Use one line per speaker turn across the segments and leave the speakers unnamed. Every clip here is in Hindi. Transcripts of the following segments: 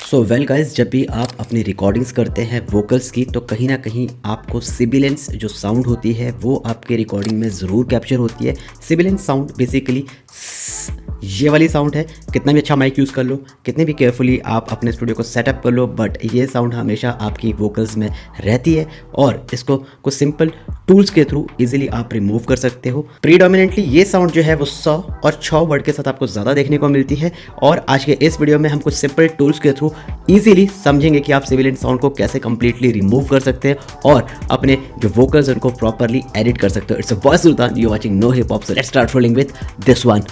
सो वेल गाइस, जब भी आप अपनी रिकॉर्डिंग्स करते हैं वोकल्स की तो कहीं ना कहीं आपको सिबिलेंस जो साउंड होती है वो आपके रिकॉर्डिंग में ज़रूर कैप्चर होती है। सिबिलेंस साउंड बेसिकली ये वाली साउंड है। कितना भी अच्छा माइक यूज़ कर लो, कितने भी केयरफुली आप अपने स्टूडियो को सेटअप कर लो, बट ये साउंड हमेशा आपकी वोकल्स में रहती है और इसको कुछ सिंपल टूल्स के थ्रू इजीली आप रिमूव कर सकते हो। प्रीडोमिनेंटली ये साउंड जो है वो 100 और 6 वर्ड के साथ आपको ज़्यादा देखने को मिलती है और आज के इस वीडियो में हम कुछ सिंपल टूल्स के थ्रू इजीली समझेंगे कि आप सिबिलेंट साउंड को कैसे कंप्लीटली रिमूव कर सकते हैं और अपने जो वोकल्स हैं उनको प्रॉपरली एडिट कर सकते हो। It's a boy Sultan, you watching no hip hop, so let's start rolling with this one.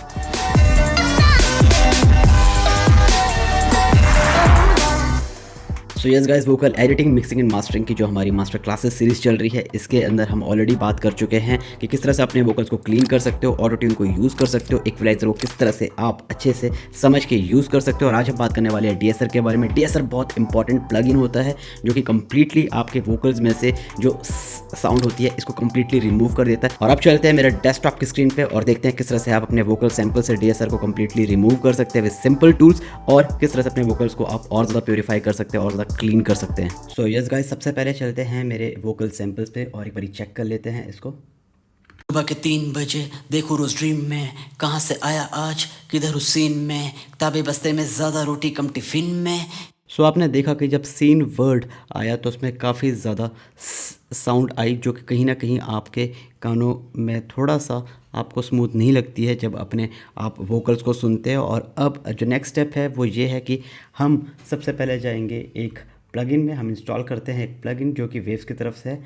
So yes guys, vocal editing, mixing and mastering की जो हमारी मास्टर क्लासेस सीरीज चल रही है इसके अंदर हम ऑलरेडी बात कर चुके हैं कि किस तरह से अपने वोकल्स को क्लीन कर सकते हो, ऑटो ट्यून को यूज़ कर सकते हो, इक्वलाइजर को किस तरह से आप अच्छे से समझ के यूज़ कर सकते हो। और आज हम बात करने वाले हैं डीएसआर के बारे में। डीएसआर बहुत इंपॉर्टेंट प्लगइन होता है जो कि कंप्लीटली आपके वोकल्स में से जो साउंड होती है इसको कंप्लीटली रिमूव कर देता है। और अब चलते हैं मेरे डेस्कटॉप की स्क्रीन पे और देखते हैं किस तरह से आप अपने वोकल सैंपल से डीएसआर को कंप्लीटली रिमूव कर सकते हैं विद सिंपल टूल्स और किस तरह से अपने वोकल्स को आप और ज़्यादा प्योरीफाई कर सकते हैं और ज़्यादा क्लीन कर सकते हैं। सो यस गाइस, सबसे पहले चलते हैं मेरे वोकल सैंपल्स पे और एक बार चेक कर लेते हैं इसको।
सुबह के 3 बजे देखो रोज ड्रीम में, कहाँ से आया आज किधर उस सीन में, किताबें बस्ते में ज़्यादा रोटी कम टिफिन में।
सो आपने देखा कि जब सीन वर्ड आया तो उसमें काफ़ी ज़्यादा साउंड आई जो कि कहीं ना कहीं आपके कानों में थोड़ा सा आपको स्मूथ नहीं लगती है जब अपने आप वोकल्स को सुनते हो। और अब जो नेक्स्ट स्टेप है वो ये है कि हम सबसे पहले जाएंगे एक प्लगइन में, हम इंस्टॉल करते हैं एक प्लगइन जो कि वेव्स की तरफ से है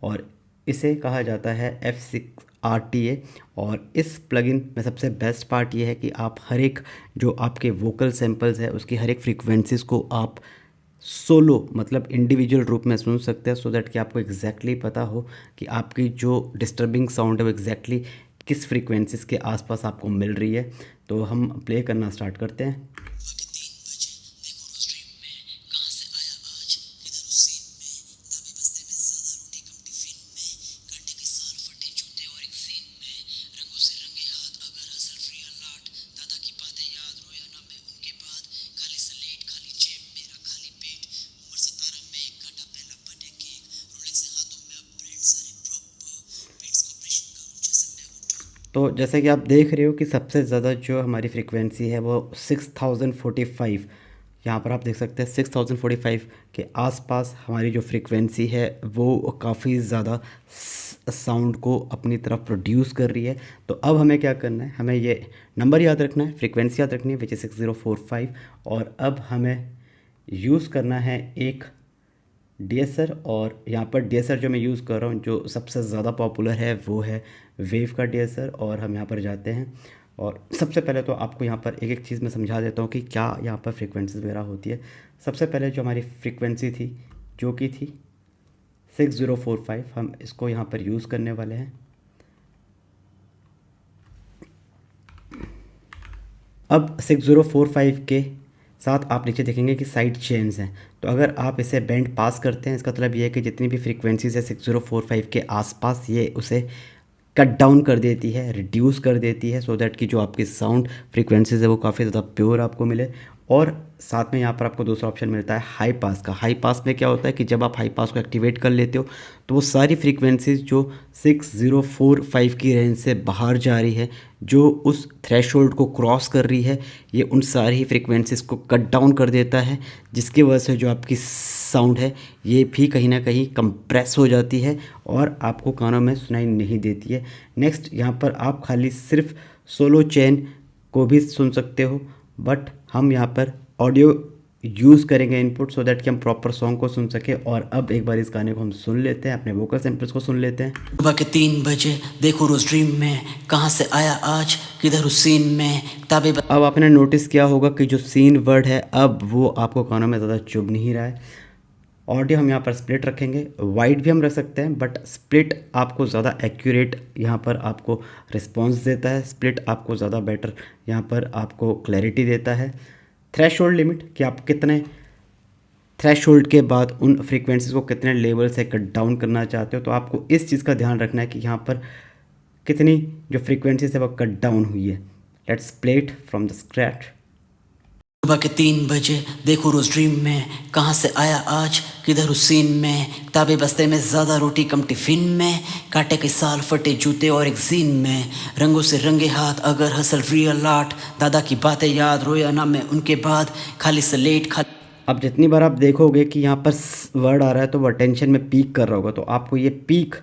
और इसे कहा जाता है F6RTA। और इस प्लगइन में सबसे बेस्ट पार्ट ये है कि आप हर एक जो आपके वोकल सैंपल्स है उसकी हर एक फ्रीक्वेंसीज़ को आप सोलो मतलब इंडिविजुअल रूप में सुन सकते हैं, सो दैट कि आपको एग्जैक्टली पता हो कि आपकी जो डिस्टर्बिंग साउंड है वो एग्जैक्टली किस फ्रीक्वेंसीज़ के आसपास आपको मिल रही है। तो हम प्ले करना स्टार्ट करते हैं। तो जैसे कि आप देख रहे हो कि सबसे ज़्यादा जो हमारी फ्रीक्वेंसी है वो 6045, यहाँ पर आप देख सकते हैं 6045 के आसपास हमारी जो फ्रीक्वेंसी है वो काफ़ी ज़्यादा साउंड को अपनी तरफ प्रोड्यूस कर रही है। तो अब हमें क्या करना है, हमें ये नंबर याद रखना है, फ्रीक्वेंसी याद रखनी है विच इज़ 6045। और अब हमें यूज़ करना है एक डीएसआर, और यहाँ पर डीएसआर जो मैं यूज़ कर रहा हूँ जो सबसे ज़्यादा पॉपुलर है वो है वेव का डीएसआर। और हम यहाँ पर जाते हैं और सबसे पहले तो आपको यहाँ पर एक एक चीज़ मैं समझा देता हूँ कि क्या यहाँ पर फ्रीक्वेंसीज वगैरह होती है। सबसे पहले जो हमारी फ्रीक्वेंसी थी जो कि थी 6045, हम इसको यहाँ पर यूज़ करने वाले हैं। अब 6045 के साथ आप नीचे देखेंगे कि साइड चेन्स हैं, तो अगर आप इसे बैंड पास करते हैं इसका मतलब ये है कि जितनी भी फ्रीक्वेंसीज है 6045 के आसपास ये उसे कट डाउन कर देती है, रिड्यूस कर देती है, सो दैट कि जो आपकी साउंड फ्रीक्वेंसीज है वो काफ़ी ज़्यादा प्योर आपको मिले। और साथ में यहाँ पर आपको दूसरा ऑप्शन मिलता है हाई पास का। हाई पास में क्या होता है कि जब आप हाई पास को एक्टिवेट कर लेते हो तो वो सारी फ्रीक्वेंसीज जो 6045 की रेंज से बाहर जा रही है, जो उस थ्रेशोल्ड को क्रॉस कर रही है, ये उन सारी फ्रीक्वेंसीज को कट डाउन कर देता है, जिसकी वजह से जो आपकी साउंड है ये भी कहीं ना कहीं कंप्रेस हो जाती है और आपको कानों में सुनाई नहीं देती है। नेक्स्ट यहाँ पर आप खाली सिर्फ सोलो चेन को भी सुन सकते हो, बट हम यहाँ पर ऑडियो यूज़ करेंगे इनपुट, सो दैट कि हम प्रॉपर सॉन्ग को सुन सके। और अब एक बार इस गाने को हम सुन लेते हैं, अपने वोकल सैंपल्स को सुन लेते हैं।
सुबह के 3 बजे देखो रोज ड्रीम में, कहाँ से आया आज किधर उस सीन में, किताबें
अब आपने नोटिस किया होगा कि जो सीन वर्ड है अब वो आपको कानों में ज़्यादा चुभ नहीं रहा है। ऑडियो हम यहाँ पर स्प्लिट रखेंगे, वाइड भी हम रख सकते हैं, बट स्प्लिट आपको ज़्यादा एक्यूरेट यहाँ पर आपको रिस्पॉन्स देता है। स्प्लिट आपको ज़्यादा बेटर यहाँ पर आपको क्लैरिटी देता है। थ्रेशोल्ड लिमिट कि आप कितने थ्रेशोल्ड के बाद उन फ्रीक्वेंसीज को कितने लेवल से कट डाउन करना चाहते हो, तो आपको इस चीज़ का ध्यान रखना है कि यहाँ पर कितनी जो फ्रीक्वेंसीज है वो कट डाउन हुई है। Let's play it from the scratch.
सुबह के 3 बजे देखो रोज ड्रीम में, कहाँ से आया आज किधर उस सीन में, किताबें बस्ते में ज़्यादा रोटी कम टिफिन में, काटे के साल फटे जूते और एक जीन में, रंगों से रंगे हाथ अगर हसल रियल आर्ट, दादा की बातें याद रोया ना मैं उनके बाद, खाली स्लेट खाली।
अब जितनी बार आप देखोगे कि यहाँ पर वर्ड आ रहा है तो वो अटेंशन में पीक कर रहा होगा, तो आपको ये पीक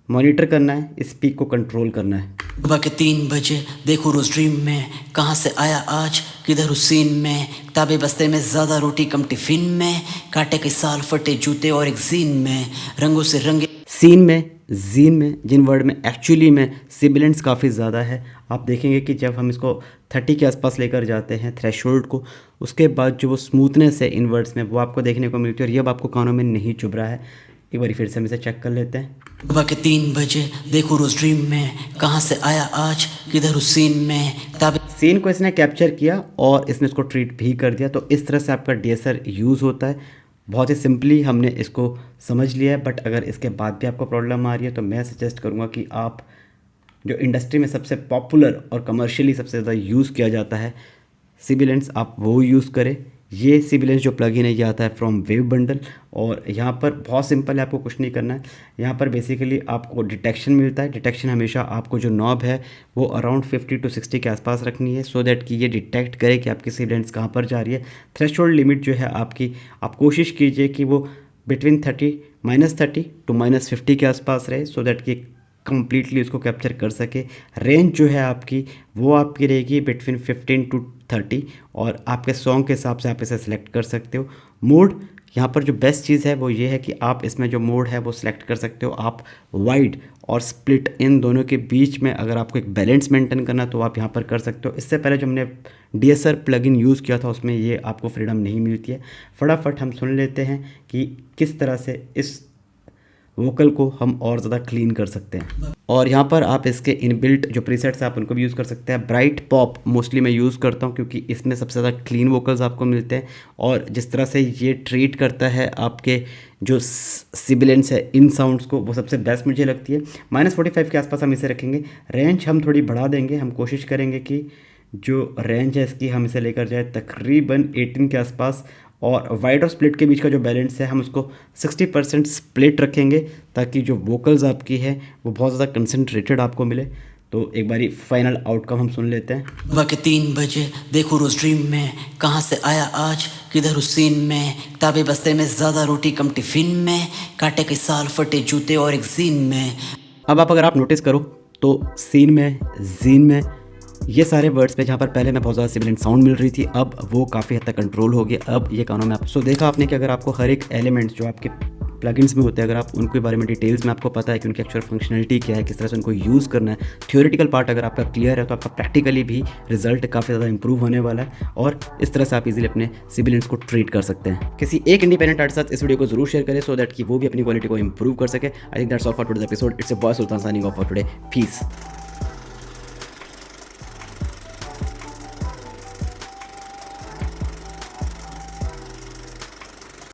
मॉनिटर करना है, इस पीक को कंट्रोल करना है।
सुबह के 3 बजे देखो रोज ड्रीम में, कहाँ से आया आज किधर उस सीन में, किताबें बस्ते में ज़्यादा रोटी कम टिफिन में, काटे के साल फटे जूते और एक जीन में, रंगों से रंगे।
सीन में, जीन में, जिन वर्ड में एक्चुअली में सिबिलेंट्स काफ़ी ज़्यादा है, आप देखेंगे कि जब हम इसको 30 के आसपास लेकर जाते हैं थ्रेशोल्ड को, उसके बाद जो वो स्मूथनेस है इन वर्ड्स में वो आपको देखने को मिलती है, और ये अब आपको कानों में नहीं चुभ रहा है। एक बार फिर से हम इसे चेक कर लेते हैं।
सुबह के 3 बजे देखो रोज ड्रीम में, कहाँ से आया आज किधर उस सीन में, किताबें।
सीन को इसने कैप्चर किया और इसने इसको ट्रीट भी कर दिया, तो इस तरह से आपका डीएसआर यूज़ होता है। बहुत ही सिंपली हमने इसको समझ लिया है, बट अगर इसके बाद भी आपको प्रॉब्लम आ रही है तो मैं सजेस्ट करूँगा कि आप जो इंडस्ट्री में सबसे पॉपुलर और कमर्शियली सबसे ज़्यादा यूज़ किया जाता है सिबिलेंट्स, आप वो यूज़ करें। ये सिबिलेंट्स जो प्लगइन है ये आता है फ्रॉम वेव बंडल, और यहाँ पर बहुत सिंपल है, आपको कुछ नहीं करना है। यहाँ पर बेसिकली आपको डिटेक्शन मिलता है। डिटेक्शन हमेशा आपको जो नॉब है वो अराउंड 50 to 60 के आसपास रखनी है, सो दैट कि ये डिटेक्ट करे कि आपकी सिबिलेंट्स कहाँ पर जा रही है। थ्रेशोल्ड लिमिट जो है आपकी, आप कोशिश कीजिए कि वो बिटवीन -30 to -50 के आसपास रहे, सो दैट कि कंप्लीटली उसको कैप्चर कर सके। रेंज जो है आपकी वो आपकी रहेगी बिटवीन 15 to 30, और आपके सॉन्ग के हिसाब से आप इसे सिलेक्ट कर सकते हो। मोड, यहाँ पर जो बेस्ट चीज़ है वो ये है कि आप इसमें जो मोड है वो सिलेक्ट कर सकते हो। आप वाइड और स्प्लिट इन दोनों के बीच में अगर आपको एक बैलेंस मेंटेन करना तो आप यहाँ पर कर सकते हो। इससे पहले जो हमने डीएसआर प्लगइन यूज़ किया था उसमें ये आपको फ्रीडम नहीं मिलती है। फटाफट हम सुन लेते हैं कि किस तरह से इस वोकल को हम और ज़्यादा क्लीन कर सकते हैं। और यहाँ पर आप इसके इनबिल्ट जो प्रीसेट्स हैं आप उनको भी यूज़ कर सकते हैं। ब्राइट पॉप मोस्टली मैं यूज़ करता हूँ क्योंकि इसमें सबसे ज़्यादा क्लीन वोकल्स आपको मिलते हैं, और जिस तरह से ये ट्रीट करता है आपके जो सिबिलेंट्स है इन साउंड्स को, वो सबसे बेस्ट मुझे लगती है। -45 के आसपास हम इसे रखेंगे। रेंज हम थोड़ी बढ़ा देंगे, हम कोशिश करेंगे कि जो रेंज है इसकी हम इसे लेकर जाए तकरीबन 18 के आसपास, और वाइड और स्प्लिट के बीच का जो बैलेंस है हम उसको 60% स्प्लिट रखेंगे, ताकि जो वोकल्स आपकी है वो बहुत ज़्यादा कंसंट्रेटेड आपको मिले। तो एक बारी फाइनल आउटकम हम सुन लेते हैं।
सुबह के 3 बजे देखो रोज ड्रीम में, कहाँ से आया आज किधर उस सीन में, किताबें बस्ते में ज़्यादा रोटी कम टिफिन में, काटे के साल फटे जूते और एक जीन में।
अब अगर आप नोटिस करो तो सीन में, जीन में, ये सारे वर्ड्स पे जहाँ पर पहले मैं बहुत ज़्यादा सिबिलेंट साउंड मिल रही थी, अब वो काफ़ी हद तक कंट्रोल हो गया। अब ये कानों में आप देखा आपने कि अगर आपको हर एक एलिमेंट्स जो आपके प्लगइन्स में होते हैं, अगर आप उनके बारे में डिटेल्स में आपको पता है कि उनकी एक्चुअल फंक्शनलिटी क्या है, किस तरह से उनको यूज़ करना है, थ्योरेटिकल पार्ट अगर आपका क्लियर है तो आपका प्रैक्टिकली भी रिजल्ट काफ़ी ज़्यादा इंप्रूव होने वाला है, और इस तरह से आप इजीली अपने सिबिलेंट्स को ट्रीट कर सकते हैं। किसी एक इंडिपेंडेंट आर्टिस्ट के साथ इस वीडियो को जरूर शेयर करें, सो दैट कि वो भी अपनी क्वालिटी को इंप्रूव कर सके। I think that's all for today's episode. It's a boy Sultan signing off for today. Piece.